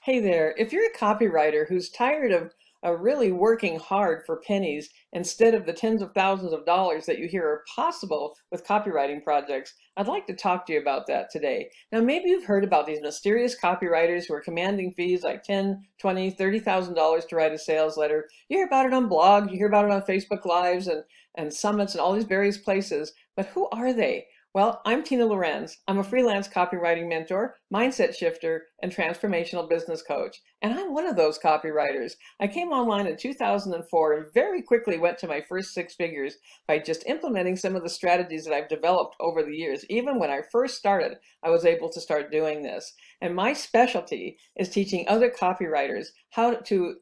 Hey there, if you're a copywriter who's tired of really working hard for pennies instead of the tens of thousands of dollars that you hear are possible with copywriting projects, I'd like to talk to you about that today. Now, maybe you've heard about these mysterious copywriters who are commanding fees like 10, 20, $30,000 to write a sales letter. You hear about it on blogs, you hear about it on Facebook Lives and summits and all these various places, but who are they? Well, I'm Tina Lorenz. I'm a freelance copywriting mentor, mindset shifter, and transformational business coach. And I'm one of those copywriters. I came online in 2004 and very quickly went to my first six figures by just implementing some of the strategies that I've developed over the years. Even when I first started, I was able to start doing this. And my specialty is teaching other copywriters how to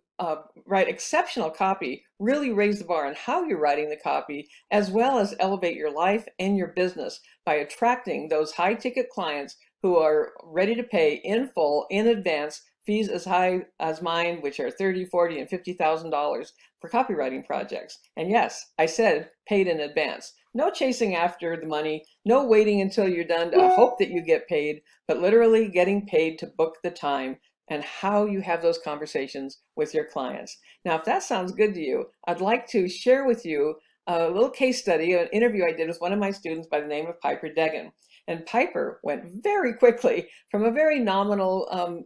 write exceptional copy, really raise the bar on how you're writing the copy, as well as elevate your life and your business by attracting those high ticket clients who are ready to pay in full, in advance, fees as high as mine, which are 30, 40, and $50,000 for copywriting projects. And yes, I said paid in advance. No chasing after the money, no waiting until you're done to hope that you get paid, but literally getting paid to book the time and how you have those conversations with your clients. Now, if that sounds good to you, I'd like to share with you a little case study, an interview I did with one of my students by the name of Piper Deggan. And Piper went very quickly from a very nominal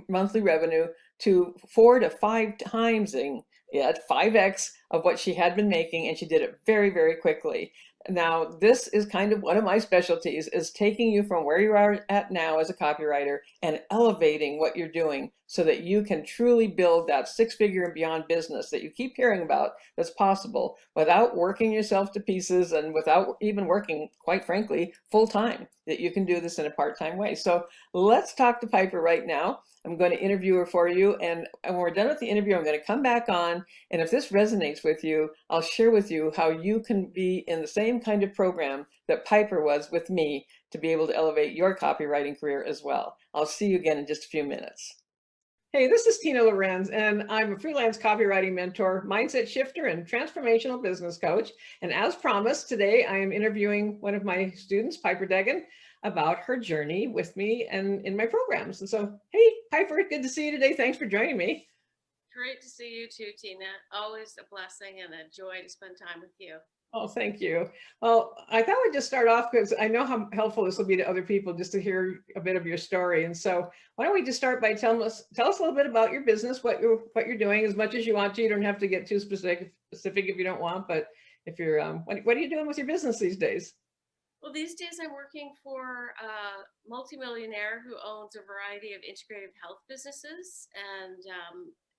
monthly revenue to 4 to 5 times at 5x of what she had been making, and she did it very, very quickly. Now, this is kind of one of my specialties, is taking you from where you are at now as a copywriter and elevating what you're doing so that you can truly build that six-figure and beyond business that you keep hearing about that's possible without working yourself to pieces and without even working, quite frankly, full-time, that you can do this in a part-time way. So let's talk to Piper right now. I'm going to interview her for you, and when we're done with the interview, I'm going to come back on, and if this resonates with you, I'll share with you how you can be in the same kind of program that Piper was with me to be able to elevate your copywriting career as well. I'll see you again in just a few minutes. Hey, this is Tina Lorenz, and I'm a freelance copywriting mentor, mindset shifter, and transformational business coach. And as promised, today I am interviewing one of my students, Piper Deggan, about her journey with me and in my programs. And so, hey, Piper, good to see you today. Thanks for joining me. Great to see you too, Tina. Always a blessing and a joy to spend time with you. Oh, thank you. Well, I thought we'd just start off because I know how helpful this will be to other people just to hear a bit of your story. And so why don't we just start by tell us a little bit about your business, what you're doing as much as you want to. You don't have to get too specific if you don't want, but if you're what are you doing with your business these days? Well, these days I'm working for a multimillionaire who owns a variety of integrative health businesses. And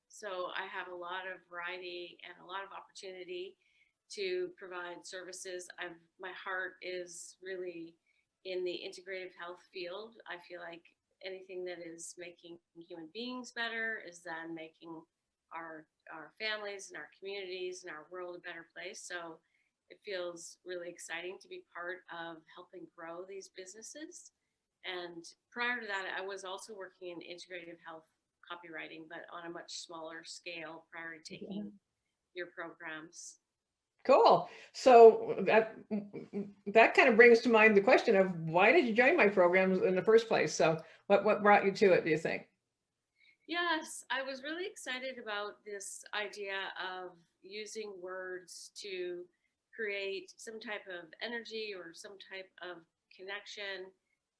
so I have a lot of variety and a lot of opportunity to provide services. My heart is really in the integrative health field. I feel like anything that is making human beings better is then making our families and our communities and our world a better place. So it feels really exciting to be part of helping grow these businesses. And prior to that, I was also working in integrative health copywriting, but on a much smaller scale prior to taking your programs. Cool. So that kind of brings to mind the question of why did you join my programs in the first place? So what brought you to it, do you think? Yes, I was really excited about this idea of using words to create some type of energy or some type of connection,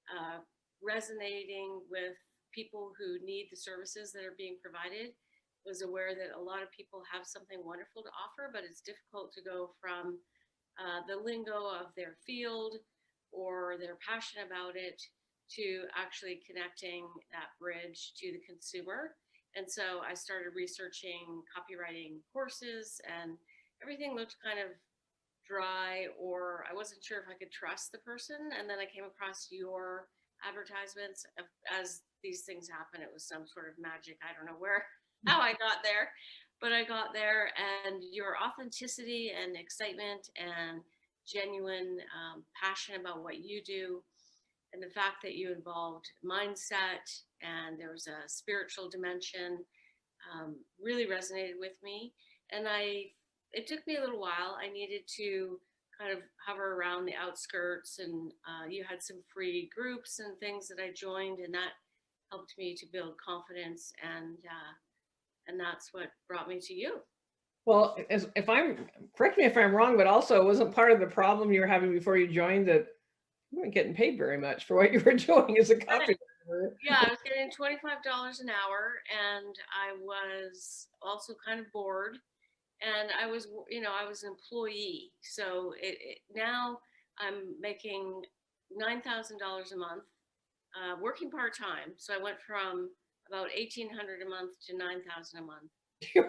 uh, resonating with people who need the services that are being provided. Was aware that a lot of people have something wonderful to offer, but it's difficult to go from the lingo of their field or their passion about it to actually connecting that bridge to the consumer. And so I started researching copywriting courses, and everything looked kind of dry, or I wasn't sure if I could trust the person. And then I came across your advertisements. As these things happen, it was some sort of magic. I don't know how I got there, but I got there, and your authenticity and excitement and genuine passion about what you do, and the fact that you involved mindset and there was a spiritual dimension, really resonated with me. And it took me a little while. I needed to kind of hover around the outskirts, and you had some free groups and things that I joined, and that helped me to build confidence, and that's what brought me to you. Well, if I'm, correct me if I'm wrong, but also wasn't part of the problem you were having before you joined that you weren't getting paid very much for what you were doing as a Right. copywriter? Yeah, I was getting $25 an hour, and I was also kind of bored. And I was, I was an employee. So now I'm making $9,000 a month, working part time. So I went from about 1,800 a month to 9,000 a month.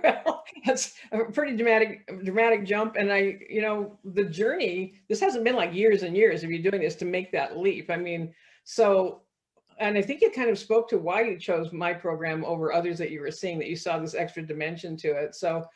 Well, that's a pretty dramatic jump. And the journey, this hasn't been like years and years of you doing this to make that leap. I mean, so, and I think it kind of spoke to why you chose my program over others that you were seeing, that you saw this extra dimension to it. So,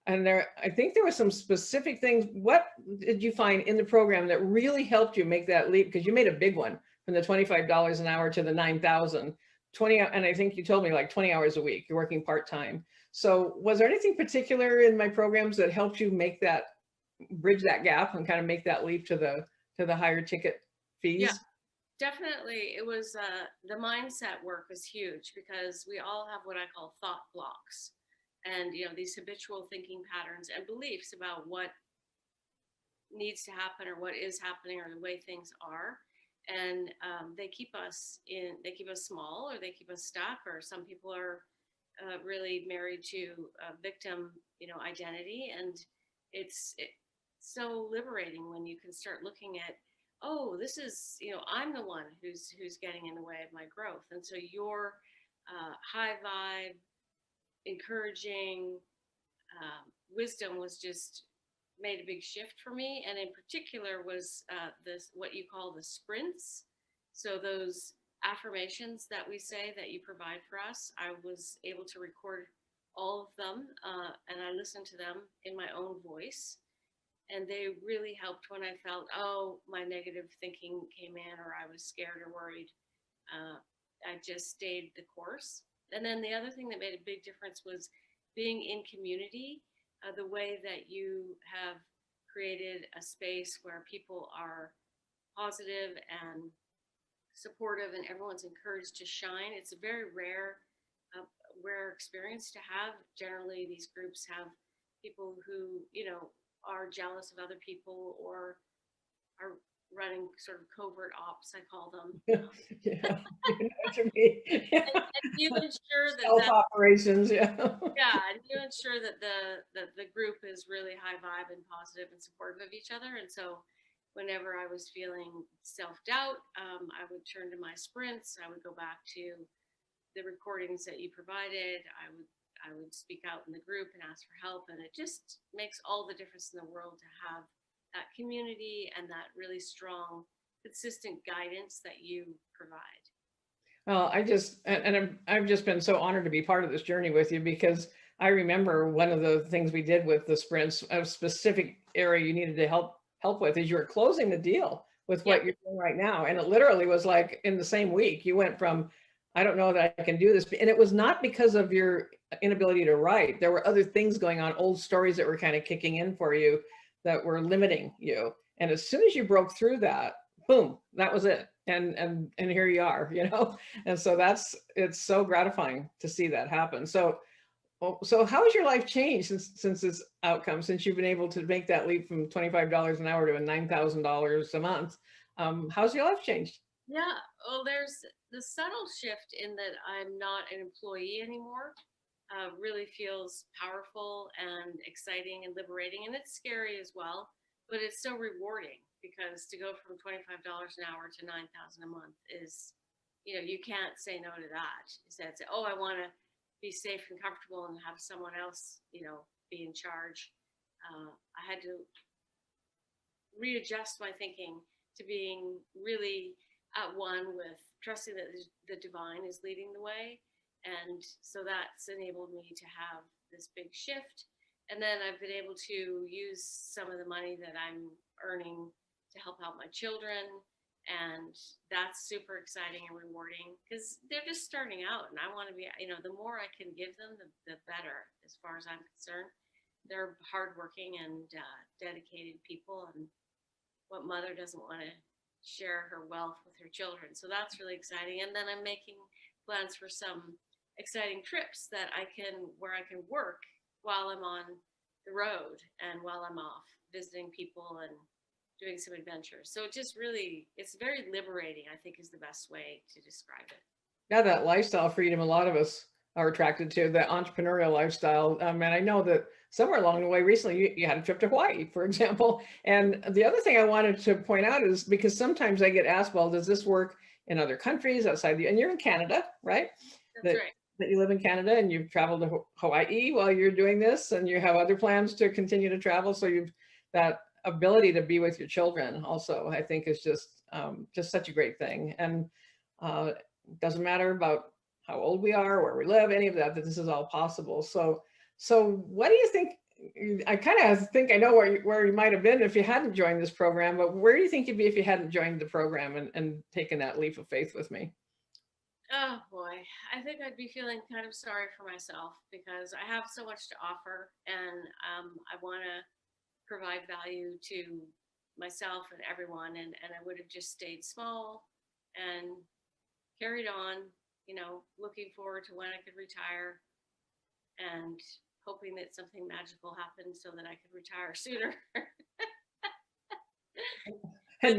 and I think there were some specific things. What did you find in the program that really helped you make that leap? Because you made a big one from the $25 an hour to the 9,000, 20, and I think you told me like 20 hours a week, you're working part-time. So was there anything particular in my programs that helped you make that, bridge that gap and kind of make that leap to the higher ticket Yeah, fees? definitely. It was the mindset work was huge because we all have what I call thought blocks, and these habitual thinking patterns and beliefs about what needs to happen or what is happening or the way things are, and they keep us small, or they keep us stuck, or some people are really married to a victim identity, and it's so liberating when you can start looking at, oh, this is, I'm the one who's getting in the way of my growth. And so your high vibe, encouraging wisdom was just made a big shift for me. And in particular was this, what you call the sprints. So those affirmations that we say that you provide for us, I was able to record all of them, and I listened to them in my own voice. And they really helped when I felt, oh, my negative thinking came in, or I was scared or worried. I just stayed the course. And then the other thing that made a big difference was being in community, the way that you have created a space where people are positive and supportive and everyone's encouraged to shine. It's a very rare experience to have. Generally, these groups have people who, are jealous of other people, or are running sort of covert ops, I call them. Yeah, you know what you mean. Yeah. And you ensure that Stealth operations, yeah. yeah, and you ensure that the group is really high vibe and positive and supportive of each other. And so whenever I was feeling self-doubt, I would turn to my sprints. I would go back to the recordings that you provided. I would speak out in the group and ask for help, and it just makes all the difference in the world to have that community and that really strong, consistent guidance that you provide. Well, I've just been so honored to be part of this journey with you, because I remember one of the things we did with the sprints, a specific area you needed to help with, is you were closing the deal with Yeah, what you're doing right now. And it literally was like in the same week, you went from, I don't know that I can do this. And it was not because of your inability to write. There were other things going on, old stories that were kind of kicking in for you that were limiting you. And as soon as you broke through that, boom, that was it. And here you are, And so it's so gratifying to see that happen. So how has your life changed since this outcome, since you've been able to make that leap from $25 an hour to $9,000 a month? How's your life changed? yeah. Well, there's the subtle shift in that I'm not an employee anymore. Really feels powerful and exciting and liberating, and it's scary as well, but it's so rewarding, because to go from $25 an hour to 9,000 a month is, you can't say no to that. You said, oh, I want to be safe and comfortable and have someone else, be in charge. I had to readjust my thinking to being really at one with trusting that the divine is leading the way. And so that's enabled me to have this big shift. And then I've been able to use some of the money that I'm earning to help out my children. And that's super exciting and rewarding, because they're just starting out. And I want to be, the more I can give them, the better, as far as I'm concerned. They're hardworking and dedicated people. And what mother doesn't want to share her wealth with her children? So that's really exciting. And then I'm making plans for some exciting trips where I can work while I'm on the road and while I'm off visiting people and doing some adventures. So it's very liberating, I think is the best way to describe it. Yeah, that lifestyle freedom, a lot of us are attracted to the entrepreneurial lifestyle. And I know that somewhere along the way recently, you had a trip to Hawaii, for example. And the other thing I wanted to point out is because sometimes I get asked, well, does this work in other countries outside and you're in Canada, right? That's right. That you live in Canada and you've traveled to Hawaii while you're doing this, and you have other plans to continue to travel. So you've that ability to be with your children also, I think is just such a great thing. And doesn't matter about how old we are, where we live, any of that this is all possible. So what do you think? I kind of think I know where you might have been if you hadn't joined this program, but where do you think you'd be if you hadn't joined the program and taken that leap of faith with me? Oh boy, I think I'd be feeling kind of sorry for myself because I have so much to offer, and I want to provide value to myself and everyone, and I would have just stayed small and carried on, looking forward to when I could retire and hoping that something magical happened so that I could retire sooner. And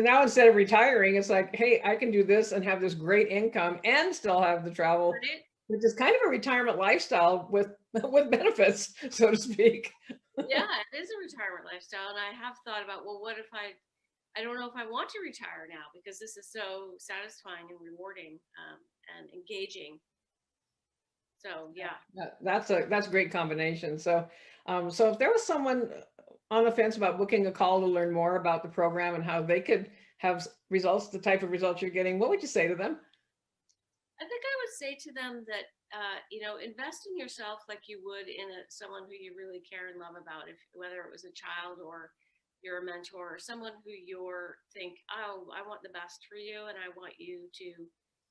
now instead of retiring, it's like, hey, I can do this and have this great income and still have the travel, which is kind of a retirement lifestyle with benefits, so to speak. Yeah, it is a retirement lifestyle. And I have thought about, well, what if I don't know if I want to retire now because this is so satisfying and rewarding and engaging. So yeah, that's a great combination. So if there was someone on the fence about booking a call to learn more about the program and how they could have results, the type of results you're getting, what would you say to them? I think I would say to them that invest in yourself like you would in someone who you really care and love about, whether it was a child or you're a mentor or someone who think, oh, I want the best for you and I want you to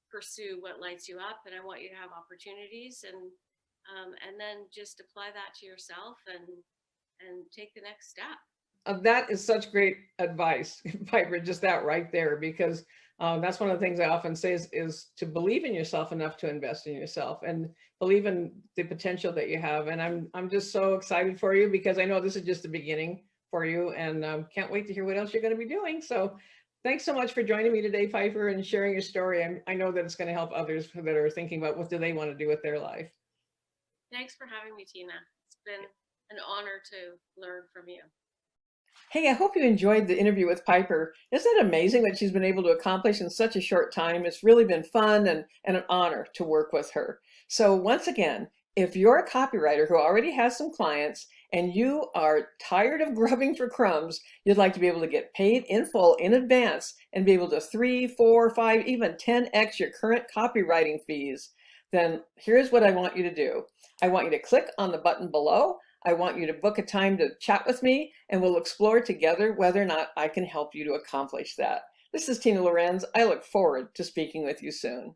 pursue what lights you up and I want you to have opportunities and then just apply that to yourself and take the next step. That is such great advice, Piper, just that right there, because that's one of the things I often say is to believe in yourself enough to invest in yourself and believe in the potential that you have. And I'm just so excited for you because I know this is just the beginning for you, and can't wait to hear what else you're going to be doing. So thanks so much for joining me today, Piper, and sharing your story. I know that it's going to help others that are thinking about what do they want to do with their life. Thanks for having me, Tina. It's been an honor to learn from you. Hey, I hope you enjoyed the interview with Piper. Isn't it amazing what she's been able to accomplish in such a short time? It's really been fun and an honor to work with her. So once again, if you're a copywriter who already has some clients and you are tired of grubbing for crumbs, you'd like to be able to get paid in full in advance and be able to 3, 4, 5, even 10x your current copywriting fees, then here's what I want you to do. I want you to click on the button below. I want you to book a time to chat with me, and we'll explore together whether or not I can help you to accomplish that. This is Tina Lorenz. I look forward to speaking with you soon.